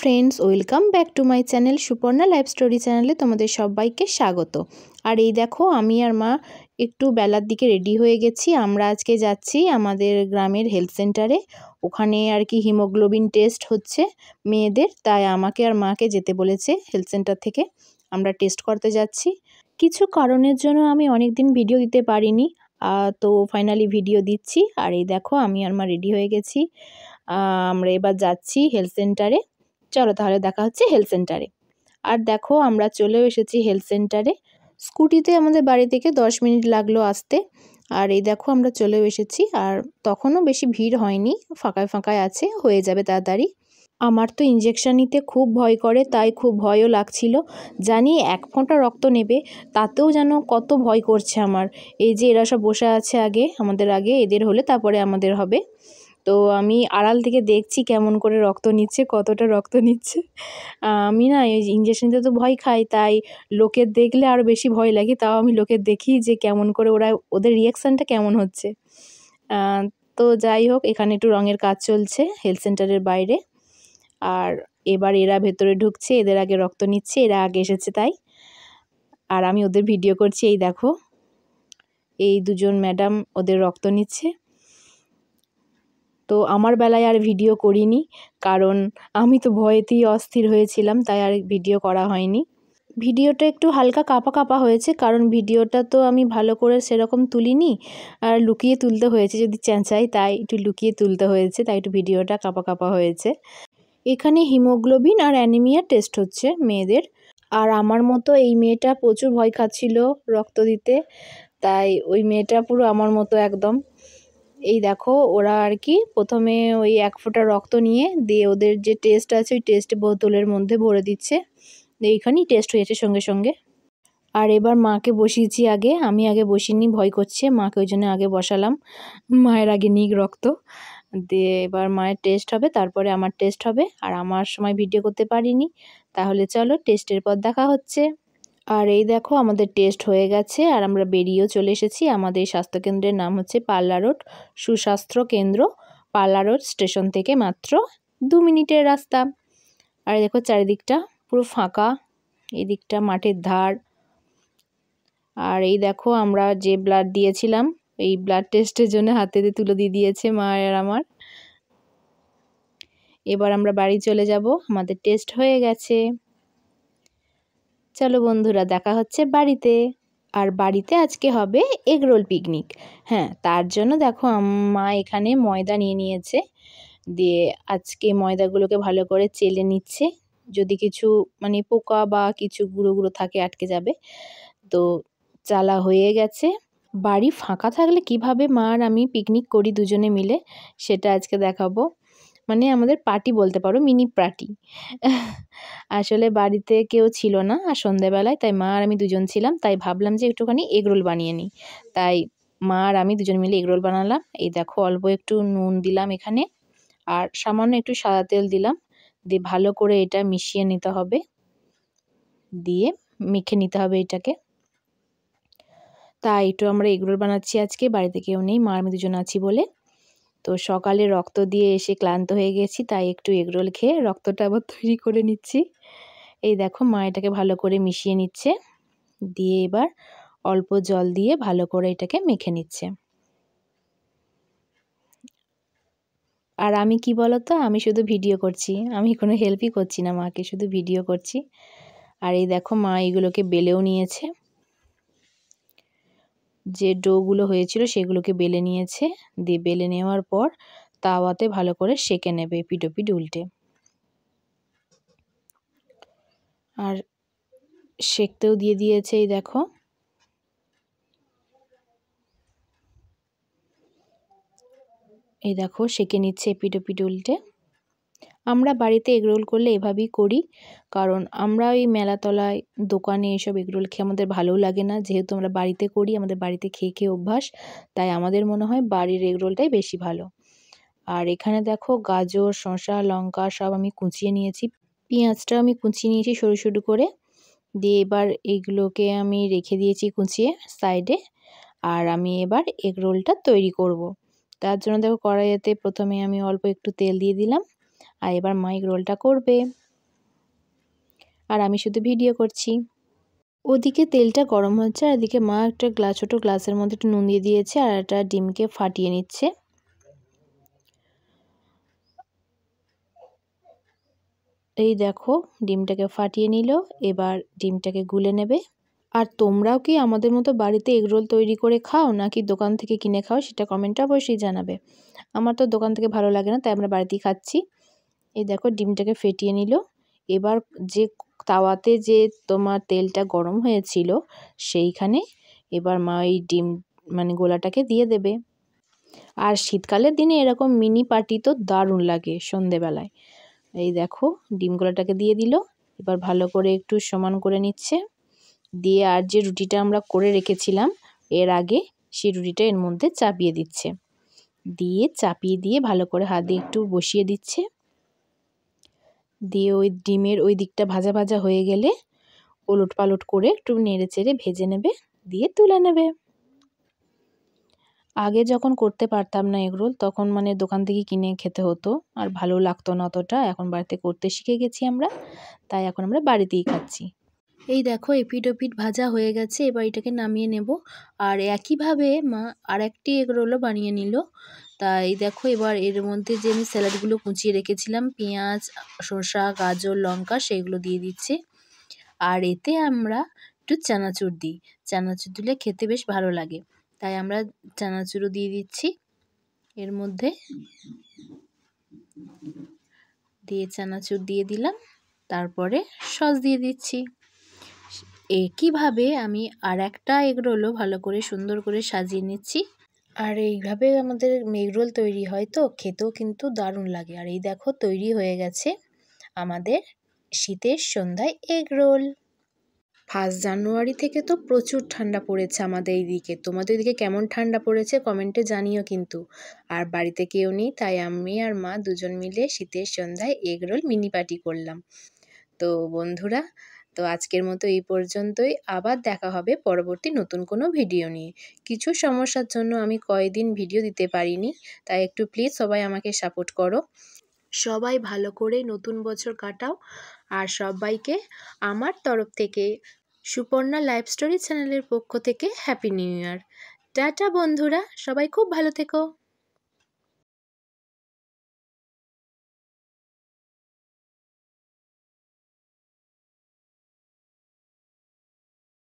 Friends, welcome back to my channel Suparna life story চ্যানেলে তোমাদের সবাইকে স্বাগত। আর এই দেখো, আমি আর মা একটু বেলার দিকে রেডি হয়ে গেছি। আমরা আজকে যাচ্ছি আমাদের গ্রামের হেলথ সেন্টারে। ওখানে আর কি হিমোগ্লোবিন টেস্ট হচ্ছে মেয়েদের, তাই আমাকে আর মাকে যেতে বলেছে হেলথ সেন্টার থেকে। আমরা টেস্ট করতে যাচ্ছি। কিছু কারণের জন্য আমি অনেক দিন ভিডিও দিতে পারিনি, তো ফাইনালি ভিডিও দিচ্ছি। আর এই দেখো, আমি আর মা রেডি হয়ে গেছি। আমরা এবার যাচ্ছি হেলথ সেন্টারে। চলো তাহলে দেখা হচ্ছে হেলথ সেন্টারে। আর দেখো, আমরা চলেও এসেছি হেলথ সেন্টারে। স্কুটিতে আমাদের বাড়ি থেকে 10 মিনিট লাগলো আসতে। আর এই দেখো, আমরা চলেও এসেছি। আর তখনও বেশি ভিড় হয়নি, ফাঁকায় ফাঁকায় আছে, হয়ে যাবে তাড়াতাড়ি। আমার তো ইঞ্জেকশন নিতে খুব ভয় করে, তাই খুব ভয়ও লাগছিল। জানি 1 ফোঁটা রক্ত নেবে, তাতেও যেন কত ভয় করছে আমার। এই যে এরা সব বসে আছে আগে, আমাদের আগে, এদের হলে তারপরে আমাদের হবে। তো আমি আড়াল থেকে দেখছি কেমন করে রক্ত নিচ্ছে, কতটা রক্ত নিচ্ছে। আমি না এই ইঞ্জেকশন নিতে তো ভয় খাই, তাই লোকের দেখলে আরও বেশি ভয় লাগে। তাও আমি লোকের দেখি যে কেমন করে ওদের রিয়াকশানটা কেমন হচ্ছে। তো যাই হোক, এখানে একটু রঙের কাজ চলছে হেলথ সেন্টারের বাইরে। আর এবার এরা ভেতরে ঢুকছে, এদের আগে রক্ত নিচ্ছে, এরা আগে এসেছে তাই। আর আমি ওদের ভিডিও করছি। এই দেখো, এই দুজন ম্যাডাম ওদের রক্ত নিচ্ছে। তো আমার বেলায় আর ভিডিও করিনি, কারণ আমি তো ভয়েতেই অস্থির হয়েছিলাম, তাই আর ভিডিও করা হয়নি। ভিডিওটা একটু হালকা কাঁপা কাঁপা হয়েছে, কারণ ভিডিওটা তো আমি ভালো করে সেরকম তুলিনি, আর লুকিয়ে তুলতে হয়েছে যদি চেঁচাই, তাই একটু লুকিয়ে তুলতে হয়েছে, তাই একটু ভিডিওটা কাঁপা কাঁপা হয়েছে। এখানে হিমোগ্লোবিন আর অ্যানিমিয়া টেস্ট হচ্ছে মেয়েদের। আর আমার মতো এই মেয়েটা প্রচুর ভয় খাচ্ছিল রক্ত দিতে, তাই ওই মেয়েটা পুরো আমার মতো একদম। এই দেখো, ওরা আর কি প্রথমে ওই 1 ফোঁটা রক্ত নিয়ে দিয়ে ওদের যে টেস্ট আছে ওই টেস্ট বোতলের মধ্যে ভরে দিচ্ছে। এইখানেই টেস্ট হয়েছে সঙ্গে সঙ্গে। আর এবার মাকে বসিয়েছি আগে, আমি আগে বসিনি, ভয় করছে। মাকে ওই জন্য আগে বসালাম, মায়ের আগে নিক রক্ত দিয়ে। এবার মায়ের টেস্ট হবে, তারপরে আমার টেস্ট হবে। আর আমার সময় ভিডিও করতে পারিনি। তাহলে চলো টেস্টের পর দেখা হচ্ছে। আর এই দেখো, আমাদের টেস্ট হয়ে গেছে আর আমরা বেরিয়েও চলে এসেছি। আমাদের স্বাস্থ্যকেন্দ্রের নাম হচ্ছে পাল্লা রোড সুস্বাস্থ্য কেন্দ্র। পাল্লা রোড স্টেশন থেকে মাত্র 2 মিনিটের রাস্তা। আর দেখো, চারিদিকটা পুরো ফাঁকা, এদিকটা মাঠের ধার। আর এই দেখো, আমরা যে ব্লাড দিয়েছিলাম, এই ব্লাড টেস্টের জন্য হাতে তুলে দিয়ে দিয়েছে মা আর আমার। এবার আমরা বাড়ি চলে যাব, আমাদের টেস্ট হয়ে গেছে। চলো বন্ধুরা, দেখা হচ্ছে বাড়িতে। আর বাড়িতে আজকে হবে এগরোল পিকনিক। হ্যাঁ, তার জন্য দেখো মা এখানে ময়দা নিয়ে নিয়েছে, দিয়ে আজকে ময়দাগুলোকে ভালো করে চেলে নিচ্ছে। যদি কিছু মানে পোকা বা কিছু গুঁড়ো গুঁড়ো থাকে আটকে যাবে। তো চালা হয়ে গেছে। বাড়ি ফাঁকা থাকলে কিভাবে মা আর আমি পিকনিক করি দুজনে মিলে, সেটা আজকে দেখাবো। মানে আমাদের পার্টি বলতে পারো, মিনি পার্টি। আসলে বাড়িতে কেউ ছিল না আর সন্ধেবেলায়, তাই মা আর আমি দুজন ছিলাম, তাই ভাবলাম যে একটুখানি এগরোল বানিয়ে নিই। তাই মা আর আমি দুজন মিলে এগরোল বানালাম। এই দেখো, অল্প একটু নুন দিলাম এখানে, আর সামান্য একটু সাদা তেল দিলাম, দিয়ে ভালো করে এটা মিশিয়ে নিতে হবে, দিয়ে মেখে নিতে হবে এটাকে। তাই একটু আমরা এগরোল বানাচ্ছি আজকে, বাড়িতে কেউ নেই, মা আর আমি দুজন আছি বলে। তো সকালে রক্ত দিয়ে এসে ক্লান্ত হয়ে গেছি, তাই একটু এগরোল খেয়ে রক্তটা আবার তৈরি করে নিচ্ছি। এই দেখো, মা এটাকে ভালো করে মিশিয়ে নিচ্ছে, দিয়ে এবার অল্প জল দিয়ে ভালো করে এটাকে মেখে নিচ্ছে। আর আমি কি বলতো, আমি শুধু ভিডিও করছি, আমি কোনো হেল্পই করছি না মাকে, শুধু ভিডিও করছি। আর এই দেখো, মা এগুলোকে বেলেও নিয়েছে, যে ডোগুলো হয়েছিল সেগুলোকে বেলে নিয়েছে, দিয়ে বেলে নেওয়ার পর তাওয়াতে ভালো করে সেঁকে নেবে এপিঠ ওপিঠ উল্টে। আর সেঁকতেও দিয়ে দিয়েছে, এই দেখো। এই দেখো, সেঁকে নিচ্ছে এপিঠ ওপিঠ উল্টে। আমরা বাড়িতে এগরোল করলে এভাবেই করি, কারণ আমরা ওই মেলাতলায় দোকানে এসব এগরোল খেয়ে আমাদের ভালোও লাগে না। যেহেতু আমরা বাড়িতে করি, আমাদের বাড়িতে খেয়ে খেয়ে অভ্যাস, তাই আমাদের মনে হয় বাড়ির এগরোলটাই বেশি ভালো। আর এখানে দেখো, গাজর, শসা, লঙ্কা সব আমি কুচিয়ে নিয়েছি, পেঁয়াজটা আমি কুচিয়ে নিয়েছি সরু সরু করে। দিয়ে এবার এইগুলোকে আমি রেখে দিয়েছি কুচিয়ে সাইডে। আর আমি এবার এগরোলটা তৈরি করব। তার জন্য দেখো, কড়াইতে প্রথমে আমি অল্প একটু তেল দিয়ে দিলাম, আর এবার মা এগরোলটা করবে। আর আমি শুধু ভিডিও করছি। ওদিকে তেলটা গরম হচ্ছে আর এদিকে মা একটা ছোটো গ্লাসের মধ্যে একটু নুন দিয়ে দিয়েছে আর একটা ডিমকে ফাটিয়ে নিচ্ছে। এই দেখো ডিমটাকে ফাটিয়ে নিল, এবার ডিমটাকে গুলে নেবে। আর তোমরাও কি আমাদের মতো বাড়িতে এগরোল তৈরি করে খাও নাকি দোকান থেকে কিনে খাও সেটা কমেন্টে অবশ্যই জানাবে। আমার তো দোকান থেকে ভালো লাগে না, তাই আমরা বাড়িতেই খাচ্ছি। এই দেখো ডিমটাকে ফেটিয়ে নিল। এবার যে তাওয়াতে যে তোমার তেলটা গরম হয়েছিল সেইখানে এবার মা এই ডিম গোলাটাকে দিয়ে দেবে। আর শীতকালের দিনে এরকম মিনি পার্টি তো দারুণ লাগে সন্ধেবেলায়। এই দেখো ডিম গোলাটাকে দিয়ে দিল, এবার ভালো করে একটু সমান করে নিচ্ছে। দিয়ে আর যে রুটিটা আমরা করে রেখেছিলাম এর আগে, সেই রুটিটা এর মধ্যে চাপিয়ে দিচ্ছে। দিয়ে চাপিয়ে দিয়ে ভালো করে হাত দিয়ে একটু বসিয়ে দিচ্ছে। দিয়ে ওই ডিমের ওই দিকটা ভাজা ভাজা হয়ে গেলে ওলট পালট করে একটু নেড়ে চেড়ে ভেজে নেবে, দিয়ে তুলে নেবে। আগে যখন করতে পারতাম না এগরোল তখন দোকান থেকে কিনে খেতে হতো আর ভালো লাগতো না অতটা। এখন বাড়িতে করতে শিখে গেছি আমরা, তাই এখন আমরা বাড়িতেই খাচ্ছি। এই দেখো এপিঠ ওপিঠ ভাজা হয়ে গেছে, এবার এটাকে নামিয়ে নেব। আর একইভাবে মা আর একটি এগরোলও বানিয়ে নিল। তাই দেখো এবার এর মধ্যে যে আমি স্যালাডগুলো কুচিয়ে রেখেছিলাম, পেঁয়াজ, শসা, গাজর, লঙ্কা, সেইগুলো দিয়ে দিচ্ছি। আর এতে আমরা একটু চানাচুর দিই, চানাচুর দিলে খেতে বেশ ভালো লাগে, তাই আমরা চানাচুরও দিয়ে দিচ্ছি এর মধ্যে। দিয়ে চানাচুর দিয়ে দিলাম, তারপরে সস দিয়ে দিচ্ছি। একইভাবে আমি আর একটা এগরোলও ভালো করে সুন্দর করে সাজিয়ে নিচ্ছি। আর এইভাবে আমাদের এগরোল তৈরি হয়, তো খেতেও কিন্তু দারুণ লাগে। আর এই দেখো তৈরি হয়ে গেছে আমাদের শীতের সন্ধ্যায় এগরোল। 1 জানুয়ারি থেকে তো প্রচুর ঠান্ডা পড়েছে আমাদের এইদিকে। তোমাদের এদিকে কেমন ঠান্ডা পড়েছে কমেন্টে জানিও কিন্তু। আর বাড়িতে কেউ নেই, তাই আমি আর মা দুজন মিলে শীতের সন্ধ্যায় এগরোল মিনি পার্টি করলাম। তো বন্ধুরা, তো আজকের মতো এই পর্যন্তই। আবার দেখা হবে পরবর্তী নতুন কোনো ভিডিও নিয়ে। কিছু সমস্যার জন্য আমি কয়েকদিন ভিডিও দিতে পারিনি, তাই একটু প্লিজ সবাই আমাকে সাপোর্ট করো। সবাই ভালো করে নতুন বছর কাটাও। আর সবাইকে আমার তরফ থেকে সুপর্ণা লাইফ স্টোরি চ্যানেলের পক্ষ থেকে হ্যাপি নিউ ইয়ার। টাটা বন্ধুরা, সবাই খুব ভালো থেকো।